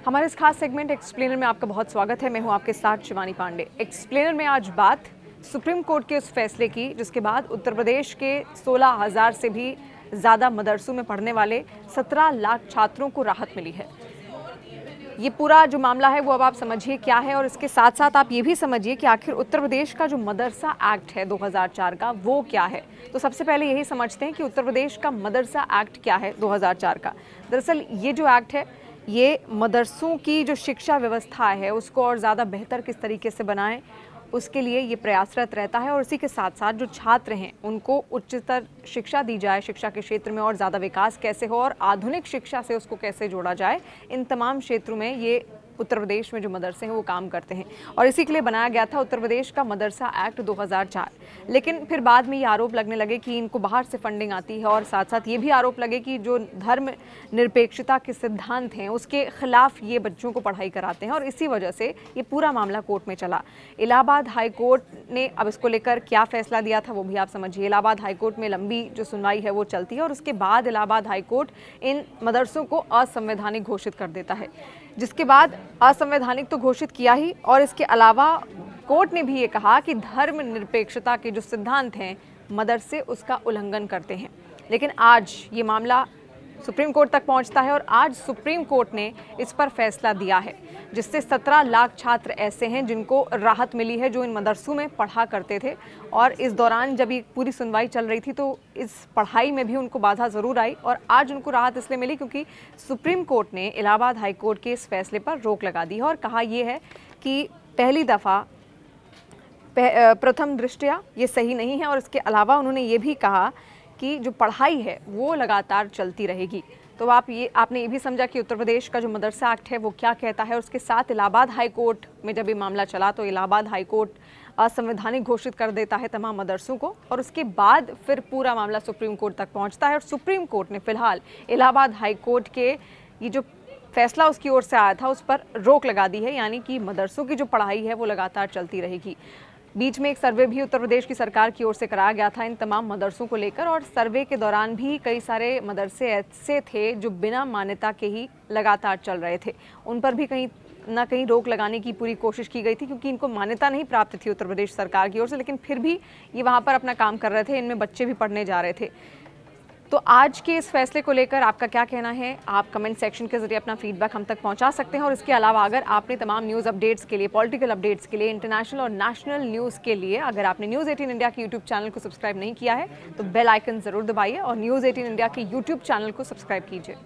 हमारे इस खास सेगमेंट एक्सप्लेनर में आपका बहुत स्वागत है। मैं हूं आपके साथ शिवानी पांडे। एक्सप्लेनर में आज बात सुप्रीम कोर्ट के उस फैसले की जिसके बाद उत्तर प्रदेश के 16,000 से भी ज़्यादा मदरसों में पढ़ने वाले 17 लाख छात्रों को राहत मिली है। ये पूरा जो मामला है वो अब आप समझिए क्या है, और इसके साथ साथ आप ये भी समझिए कि आखिर उत्तर प्रदेश का जो मदरसा एक्ट है 2004 का वो क्या है। तो सबसे पहले यही समझते हैं कि उत्तर प्रदेश का मदरसा एक्ट क्या है 2004 का। दरअसल ये जो एक्ट है ये मदरसों की जो शिक्षा व्यवस्था है उसको और ज़्यादा बेहतर किस तरीके से बनाएं उसके लिए ये प्रयासरत रहता है, और इसी के साथ साथ जो छात्र हैं उनको उच्चतर शिक्षा दी जाए, शिक्षा के क्षेत्र में और ज़्यादा विकास कैसे हो और आधुनिक शिक्षा से उसको कैसे जोड़ा जाए, इन तमाम क्षेत्रों में ये उत्तर प्रदेश में जो मदरसे हैं वो काम करते हैं। और इसी के लिए बनाया गया था उत्तर प्रदेश का मदरसा एक्ट 2004। लेकिन फिर बाद में ये आरोप लगने लगे कि इनको बाहर से फंडिंग आती है, और साथ साथ ये भी आरोप लगे कि जो धर्म निरपेक्षता के सिद्धांत हैं उसके खिलाफ ये बच्चों को पढ़ाई कराते हैं, और इसी वजह से ये पूरा मामला कोर्ट में चला। इलाहाबाद हाई कोर्ट ने अब इसको लेकर क्या फैसला दिया था वो भी आप समझिए। इलाहाबाद हाई कोर्ट में लंबी जो सुनवाई है वो चलती है, और उसके बाद इलाहाबाद हाई कोर्ट इन मदरसों को असंवैधानिक घोषित कर देता है। जिसके बाद असंवैधानिक तो घोषित किया ही, और इसके अलावा कोर्ट ने भी ये कहा कि धर्म निरपेक्षता के जो सिद्धांत हैं मदरसे उसका उल्लंघन करते हैं। लेकिन आज ये मामला सुप्रीम कोर्ट तक पहुंचता है, और आज सुप्रीम कोर्ट ने इस पर फैसला दिया है जिससे 17 लाख छात्र ऐसे हैं जिनको राहत मिली है जो इन मदरसों में पढ़ा करते थे। और इस दौरान जब ये पूरी सुनवाई चल रही थी तो इस पढ़ाई में भी उनको बाधा ज़रूर आई, और आज उनको राहत इसलिए मिली क्योंकि सुप्रीम कोर्ट ने इलाहाबाद हाई कोर्ट के इस फैसले पर रोक लगा दी है और कहा यह है कि पहली दफ़ा प्रथम दृष्टया ये सही नहीं है। और इसके अलावा उन्होंने ये भी कहा कि जो पढ़ाई है वो लगातार चलती रहेगी। तो आपने ये भी समझा कि उत्तर प्रदेश का जो मदरसा एक्ट है वो क्या कहता है। और उसके साथ इलाहाबाद हाई कोर्ट में जब ये मामला चला तो इलाहाबाद हाई कोर्ट असंवैधानिक घोषित कर देता है तमाम मदरसों को, और उसके बाद फिर पूरा मामला सुप्रीम कोर्ट तक पहुंचता है। और सुप्रीम कोर्ट ने फिलहाल इलाहाबाद हाई कोर्ट के ये जो फैसला उसकी ओर से आया था उस पर रोक लगा दी है, यानी कि मदरसों की जो पढ़ाई है वो लगातार चलती रहेगी। बीच में एक सर्वे भी उत्तर प्रदेश की सरकार की ओर से कराया गया था इन तमाम मदरसों को लेकर, और सर्वे के दौरान भी कई सारे मदरसे ऐसे थे जो बिना मान्यता के ही लगातार चल रहे थे। उन पर भी कहीं ना कहीं रोक लगाने की पूरी कोशिश की गई थी क्योंकि इनको मान्यता नहीं प्राप्त थी उत्तर प्रदेश सरकार की ओर से, लेकिन फिर भी ये वहाँ पर अपना काम कर रहे थे, इनमें बच्चे भी पढ़ने जा रहे थे। तो आज के इस फैसले को लेकर आपका क्या कहना है, आप कमेंट सेक्शन के जरिए अपना फीडबैक हम तक पहुंचा सकते हैं। और इसके अलावा अगर आपने तमाम न्यूज़ अपडेट्स के लिए, पॉलिटिकल अपडेट्स के लिए, इंटरनेशनल और नेशनल न्यूज़ के लिए अगर आपने न्यूज़ 18 इंडिया के यूट्यूब चैनल को सब्सक्राइब नहीं किया है तो बेल आइकन ज़रूर दबाइए और न्यूज़ 18 इंडिया के यूट्यूब चैनल को सब्सक्राइब कीजिए।